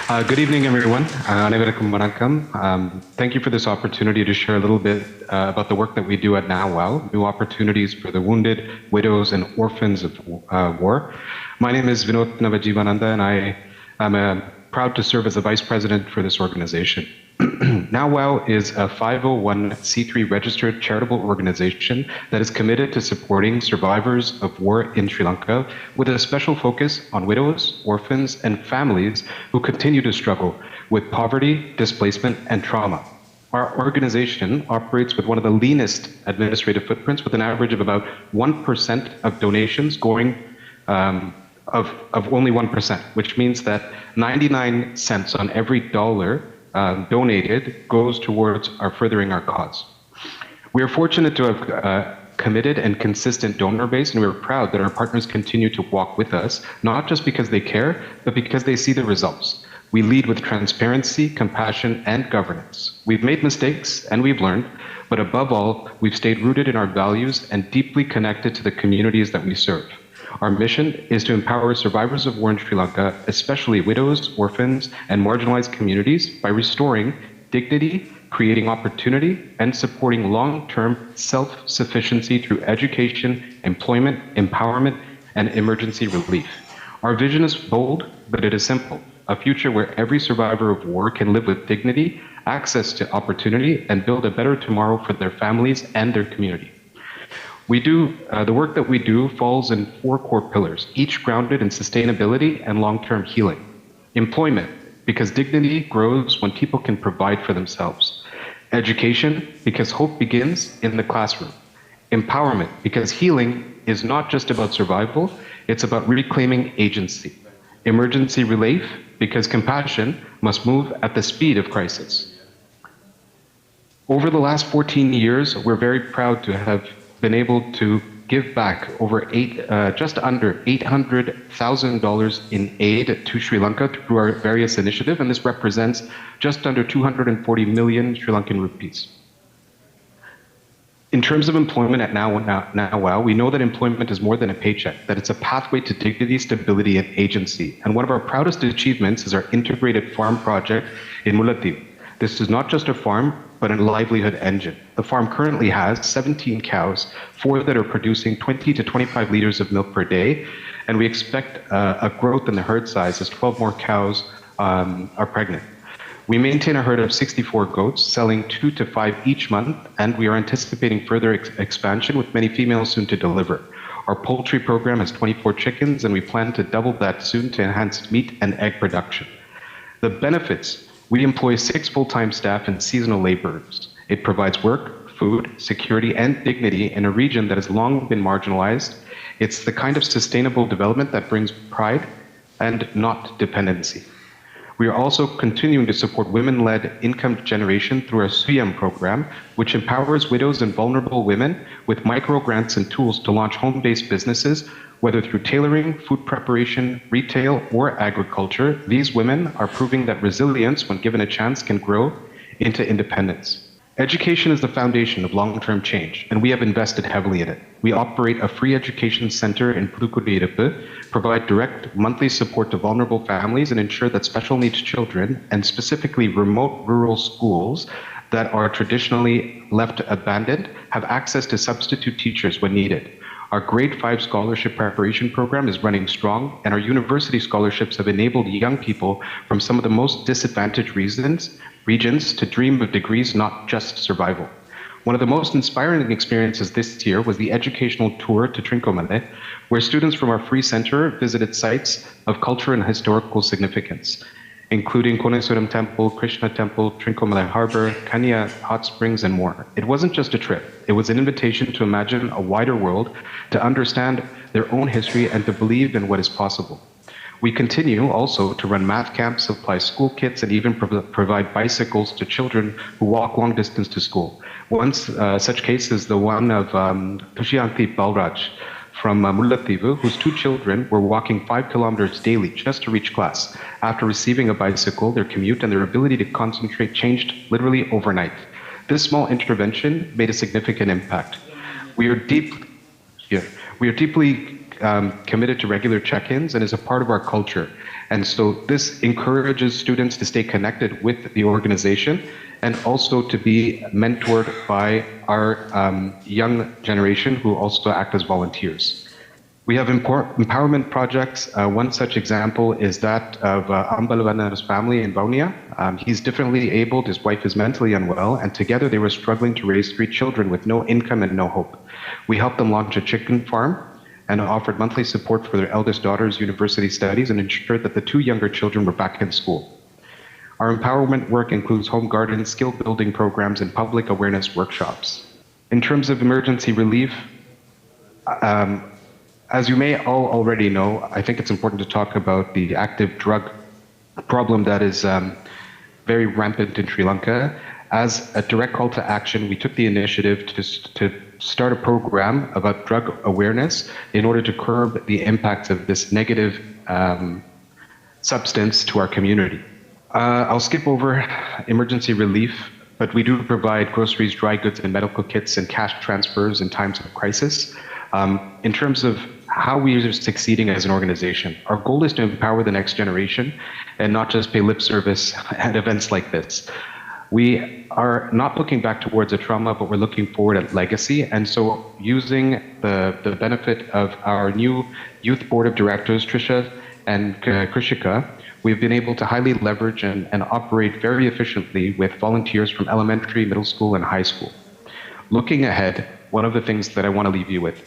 Good evening, everyone. அனைவருக்கும் வணக்கம். Thank you for this opportunity to share a little bit about the work that we do at NowWow, new opportunities for the wounded, widows, and orphans of war. My name is Venoth Navajeevanantha, and I am proud to serve as the Vice President for this organization. NowWow is a 501c3 registered charitable organization that is committed to supporting survivors of war in Sri Lanka with a special focus on widows, orphans, and families who continue to struggle with poverty, displacement, and trauma. Our organization operates with one of the leanest administrative footprints, with an average of about 1% of donations going of only 1%, which means that 99 cents on every dollar donated goes towards furthering our cause. We are fortunate to have committed and consistent donor base, and we're proud that our partners continue to walk with us, not just because they care, but because they see the results. We lead with transparency, compassion, and governance. We've made mistakes and we've learned, but above all, we've stayed rooted in our values and deeply connected to the communities that we serve. Our mission is to empower survivors of war in Sri Lanka, especially widows, orphans, and marginalized communities, by restoring dignity, creating opportunity, and supporting long-term self-sufficiency through education, employment, empowerment, and emergency relief. Our vision is bold, but it is simple: a future where every survivor of war can live with dignity, access to opportunity, and build a better tomorrow for their families and their community. The work that we do falls in 4 core pillars, each grounded in sustainability and long-term healing. Employment, because dignity grows when people can provide for themselves. Education, because hope begins in the classroom. Empowerment, because healing is not just about survival, it's about reclaiming agency. Emergency relief, because compassion must move at the speed of crisis. Over the last 14 years, we're very proud to have been able to give back just under $800,000 in aid to Sri Lanka through our various initiatives, and this represents just under 240 million Sri Lankan rupees. In terms of employment at NowWow, we know that employment is more than a paycheck, that it's a pathway to dignity, stability, and agency. And one of our proudest achievements is our integrated farm project in Mullaitivu. This is not just a farm, but a livelihood engine. The farm currently has 17 cows, 4 that are producing 20 to 25 liters of milk per day, and we expect a growth in the herd size as 12 more cows are pregnant. We maintain a herd of 64 goats, selling 2 to 5 each month, and we are anticipating further expansion with many females soon to deliver. Our poultry program has 24 chickens, and we plan to double that soon to enhance meat and egg production. The benefits: we employ 6 full-time staff and seasonal laborers. It provides work, food, security, and dignity in a region that has long been marginalized. It's the kind of sustainable development that brings pride and not dependency. We are also continuing to support women-led income generation through our SUYAM program, which empowers widows and vulnerable women with micro-grants and tools to launch home-based businesses, whether through tailoring, food preparation, retail, or agriculture. These women are proving that resilience, when given a chance, can grow into independence. Education is the foundation of long-term change, and we have invested heavily in it. We operate a free education center in Pudukkottai, provide direct monthly support to vulnerable families, and ensure that special needs children, and specifically remote rural schools that are traditionally left abandoned, have access to substitute teachers when needed. Our Grade 5 scholarship preparation program is running strong, and our university scholarships have enabled young people from some of the most disadvantaged regions to dream of degrees, not just survival. One of the most inspiring experiences this year was the educational tour to Trincomalee, where students from our free center visited sites of cultural and historical significance, including Konesuram Temple, Krishna Temple, Trincomalee Harbor, Kanya Hot Springs, and more. It wasn't just a trip. It was an invitation to imagine a wider world, to understand their own history, and to believe in what is possible. We continue also to run math camps, supply school kits, and even provide bicycles to children who walk long distance to school. One such case is the one of Tushiyanti Balraj from Mullaitivu, whose 2 children were walking 5 kilometers daily just to reach class. After receiving a bicycle, their commute and their ability to concentrate changed literally overnight. This small intervention made a significant impact. We are deeply committed to regular check-ins and is a part of our culture. And so this encourages students to stay connected with the organization and also to be mentored by our young generation who also act as volunteers. We have empowerment projects. One such example is that of Ambalwana's family in Vaunia. He's differently abled, his wife is mentally unwell, and together they were struggling to raise 3 children with no income and no hope. We helped them launch a chicken farm and offered monthly support for their eldest daughter's university studies and ensured that the 2 younger children were back in school. Our empowerment work includes home gardens, skill building programs, and public awareness workshops. In terms of emergency relief, as you may all already know, I think it's important to talk about the active drug problem that is very rampant in Sri Lanka. As a direct call to action, we took the initiative to start a program about drug awareness in order to curb the impacts of this negative substance to our community. I'll skip over emergency relief, but we do provide groceries, dry goods, and medical kits and cash transfers in times of crisis. In terms of how we are succeeding as an organization, our goal is to empower the next generation and not just pay lip service at events like this. We are not looking back towards a trauma, but we're looking forward at legacy. And so using the benefit of our new youth board of directors, Trisha and Krishika, we've been able to highly leverage and operate very efficiently with volunteers from elementary, middle school, and high school. Looking ahead, one of the things that I want to leave you with,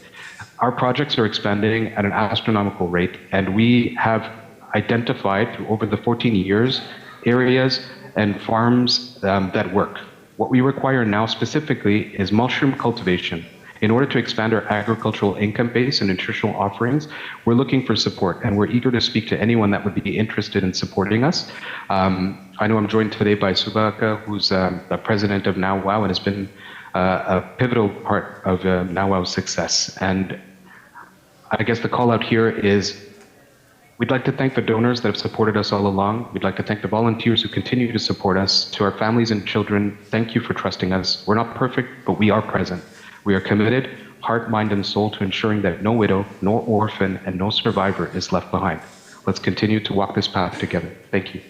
our projects are expanding at an astronomical rate, and we have identified through over the 14 years areas and farms that work. What we require now specifically is mushroom cultivation. In order to expand our agricultural income base and nutritional offerings, we're looking for support, and we're eager to speak to anyone that would be interested in supporting us. I know I'm joined today by Subhaka, who's the president of Now Wow and has been a pivotal part of Now Wow's success. And I guess the call out here is we'd like to thank the donors that have supported us all along. We'd like to thank the volunteers who continue to support us. To our families and children, thank you for trusting us. We're not perfect, but we are present. We are committed, heart, mind, and soul to ensuring that no widow, no orphan, and no survivor is left behind. Let's continue to walk this path together. Thank you.